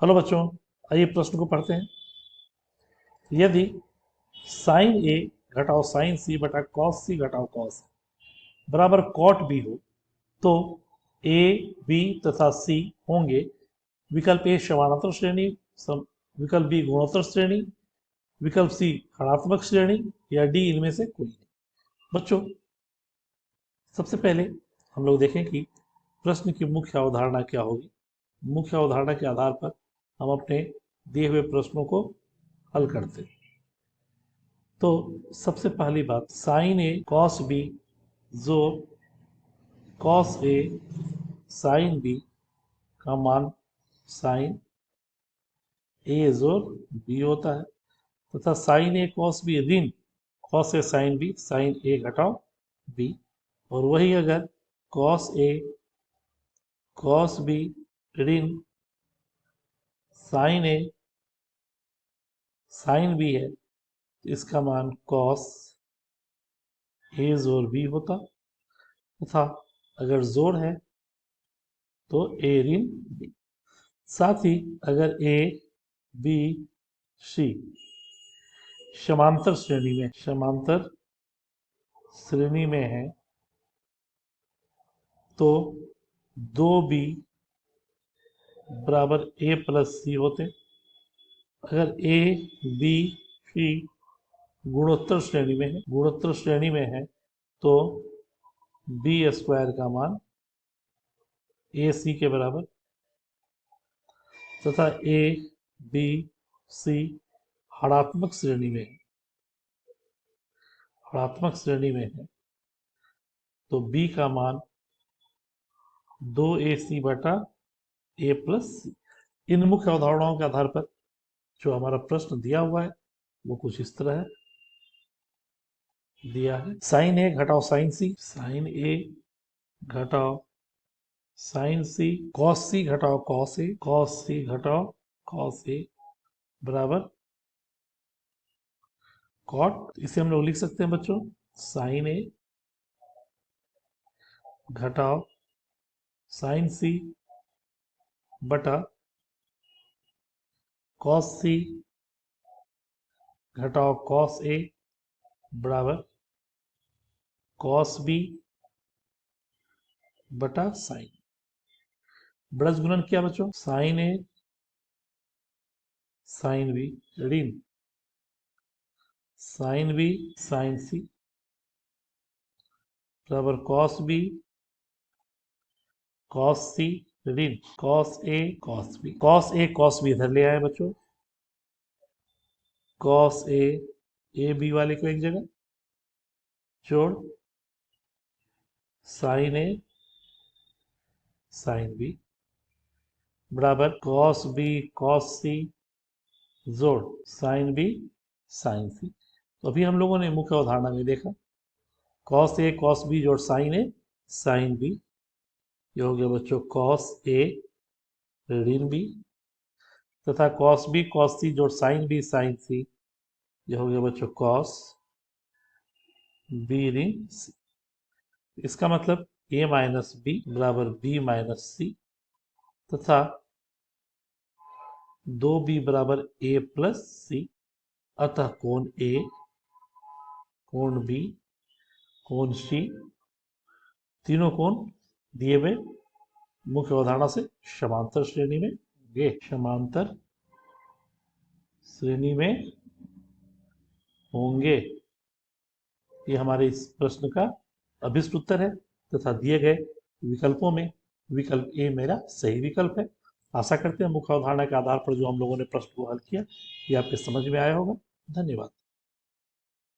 Hello बच्चों, आइए प्रश्न को पढ़ते हैं। यदि साइन ए घटाओ साइन सी बटा कॉस सी घटाओ कॉस बराबर कॉट बी हो तो ए बी तथा सी होंगे विकल्प ए समानांतर श्रेणी, विकल्प बी गुणोत्तर श्रेणी, विकल्प सी ऋणात्मक श्रेणी या डी इनमें से कोई नहीं। बच्चों, सबसे पहले हम लोग देखें कि प्रश्न की मुख्य अवधारणा क्या होगी। मुख्य अवधारणा के आधार पर हम अपने दिए हुए प्रश्नों को हल करते हैं। तो सबसे पहली बात, साइन ए कॉस बी जो कॉस ए साइन बी का मान साइन ए जोर बी होता है, तथा साइन ए कॉस बी ऋण कॉस ए साइन ए घटाओ बी, और वही अगर कॉस ए कॉस बी ऋण साइन ए साइन बी है तो इसका मान कॉस ए जोर बी होता, तथा अगर जोड़ है तो ए ऋण बी। साथ ही अगर ए बी सी समांतर श्रेणी में है तो दो बी बराबर ए प्लस सी होते। अगर ए बी सी गुणोत्तर श्रेणी में है तो बी स्क्वायर का मान ए सी के बराबर, तथा ए बी सी ऋणात्मक श्रेणी में है तो बी का मान 2ac बटा ए प्लस सी। इन मुख्य अवधारणाओं के आधार पर जो हमारा प्रश्न दिया हुआ है वो कुछ इस तरह दिया है। साइन ए घटाओ साइन सी, साइन ए घटाओ साइन सी, कॉस सी घटाओ कॉस ए, कॉस सी घटाओ कॉस ए बराबर कॉट। इसे हम लोग लिख सकते हैं बच्चों, साइन ए घटाओ साइन सी बटा कॉस सी घटाओ कॉस ए बराबर कॉस बी बटा साइन। ब्रज गुणन किया बच्चों, साइन ए साइन बी ऋण साइन बी साइन सी बराबर कॉस बी कॉस सी ऋण cos A cos B. Cos A cos B इधर ले आए बच्चों, कॉस ए बी वाले को एक जगह जोड़ साइन ए साइन बी बराबर कॉस बी कॉस सी जोड़ साइन बी साइन सी। तो अभी हम लोगों ने मुख्य अवधारणा में देखा, कॉस ए कॉस बी जोड़ साइन ए साइन बी, ये हो गया बच्चों कॉस ए ऋण बी, तथा कॉस बी कॉस सी जोड़ साइन बी साइन सी, ये हो गया बच्चों कॉस बी ऋण सी। इसका मतलब ए माइनस बी बराबर बी माइनस सी, तथा 2b बराबर ए प्लस सी। अतः कोण ए कोण बी कोण सी तीनों कोण दिए हुए मुख्य अवधारणा से समांतर श्रेणी में होंगे, समांतर श्रेणी में होंगे। ये हमारे इस प्रश्न का अभिष्ट उत्तर है, तथा दिए गए विकल्पों में विकल्प ए मेरा सही विकल्प है। आशा करते हैं मुख्य अवधारणा के आधार पर जो हम लोगों ने प्रश्न को हल किया ये आपके समझ में आया होगा। धन्यवाद।